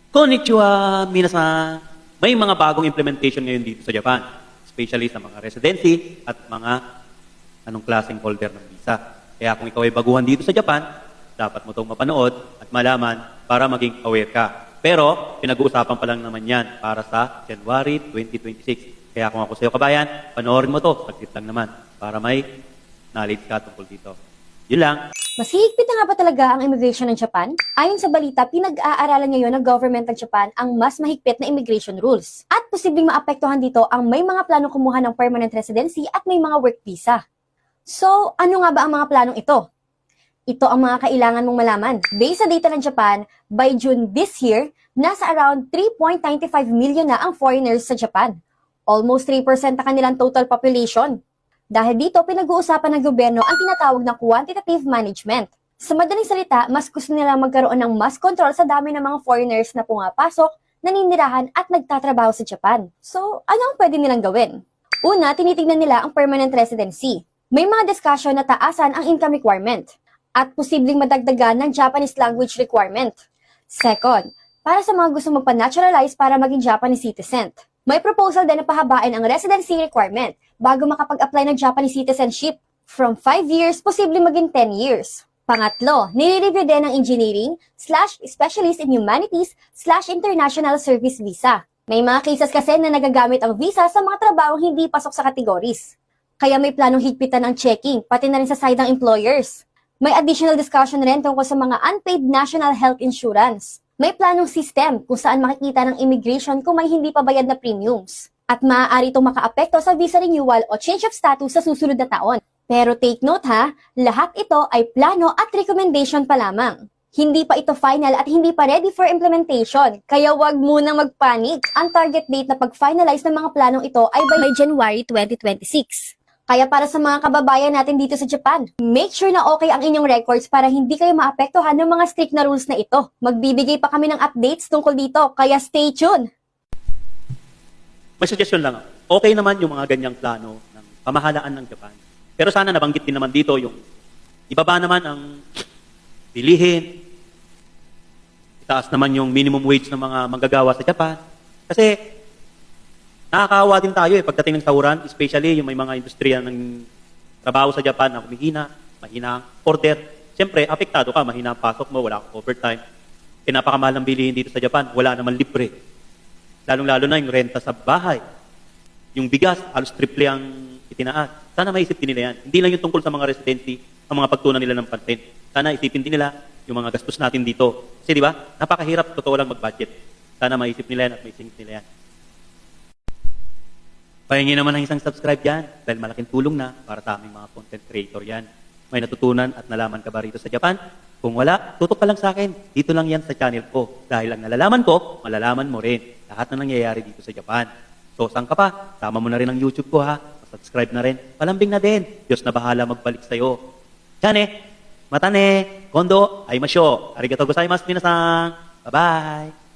Konnichiwa, minasan! May mga bagong implementation ngayon dito sa Japan, especially sa mga residency at mga anong klaseng holder ng visa. Kaya kung ikaw ay baguhan dito sa Japan, dapat mo itong mapanood at malaman para maging aware ka. Pero, pinag-uusapan pa lang naman yan para sa January 2026. Kaya kung ako sa'yo kabayan, panoorin mo to, saglit lang naman, para may knowledge ka tungkol dito. Yun lang. Mas higpit na nga ba talaga ang immigration ng Japan? Ayon sa balita, pinag-aaralan ngayon ng government ng Japan ang mas mahigpit na immigration rules. At posibleng maapektuhan dito ang may mga planong kumuha ng permanent residency at may mga work visa. So, ano nga ba ang mga planong ito? Ito ang mga kailangan mong malaman. Based sa data ng Japan, by June this year, nasa around 3.95 million na ang foreigners sa Japan. Almost 3% na kanilang total population. Dahil dito, pinag-uusapan ng gobyerno ang tinatawag na quantitative management. Sa madaling salita, mas gusto nila magkaroon ng mas control sa dami ng mga foreigners na pumapasok, naninirahan at nagtatrabaho sa Japan. So, ano ang pwede nilang gawin? Una, tinitignan nila ang permanent residency. May mga discussion na taasan ang income requirement at posibleng madagdagan ng Japanese language requirement. Second, para sa mga gusto magpa-naturalize para maging Japanese citizen. May proposal din na pahabain ang residency requirement bago makapag-apply ng Japanese citizenship. From 5 years, posibleng maging 10 years. Pangatlo, nire-review din ang engineering/specialist in humanities/international service visa. May mga cases kasi na nagagamit ang visa sa mga trabahong hindi pasok sa categories. Kaya may planong higpitan ang checking, pati na rin sa side ng employers. May additional discussion rin tungkol sa mga unpaid national health insurance. May planong system kung saan makikita ng immigration kung may hindi pa bayad na premiums. At maaari itong makaapekto sa visa renewal o change of status sa susunod na taon. Pero take note ha, lahat ito ay plano at recommendation pa lamang. Hindi pa ito final at hindi pa ready for implementation, kaya wag munang magpanik. Ang target date na pag-finalize ng mga planong ito ay by January 2026. Kaya para sa mga kababayan natin dito sa Japan, make sure na okay ang inyong records para hindi kayo maapektuhan ng mga strict na rules na ito. Magbibigay pa kami ng updates tungkol dito, kaya stay tuned! May suggestion lang. Okay naman yung mga ganyang plano ng pamahalaan ng Japan. Pero sana nabanggit din naman dito yung ibaba naman ang bilihin, itaas naman yung minimum wage ng mga manggagawa sa Japan. Kasi nakakaawa din tayo pagdating ng sahuran, especially yung may mga industriya ng trabaho sa Japan na humihina, mahina ang order. Siyempre, apektado ka, mahina ang pasok mo, wala kang overtime. Pinapakamahal ang bilihin dito sa Japan, wala naman libre. Lalong-lalo na yung renta sa bahay. Yung bigas, halos triple ang itinaas. Sana maisip din nila yan. Hindi lang yung tungkol sa mga residency, ang mga pagtunan nila ng pansin. Sana isipin din nila yung mga gastos natin dito. Kasi di ba, napakahirap, totoo lang mag-budget. Sana maisip nila yan at maisingit nila yan. Pahingi naman ng isang subscribe yan dahil malaking tulong na para sa aming mga content creator yan. May natutunan at nalaman ka ba rito sa Japan? Kung wala, tutok ka lang sa akin. Dito lang yan sa channel ko. Dahil ang nalalaman ko, malalaman mo rin. Lahat na nangyayari dito sa Japan. So, saan ka pa? Sama mo na rin ang YouTube ko ha. Subscribe na rin. Palambing na din. Diyos na bahala magbalik sa'yo. Chane, matane, kondo, ay masyo. Arigatou gozaimasu minasan. Bye-bye.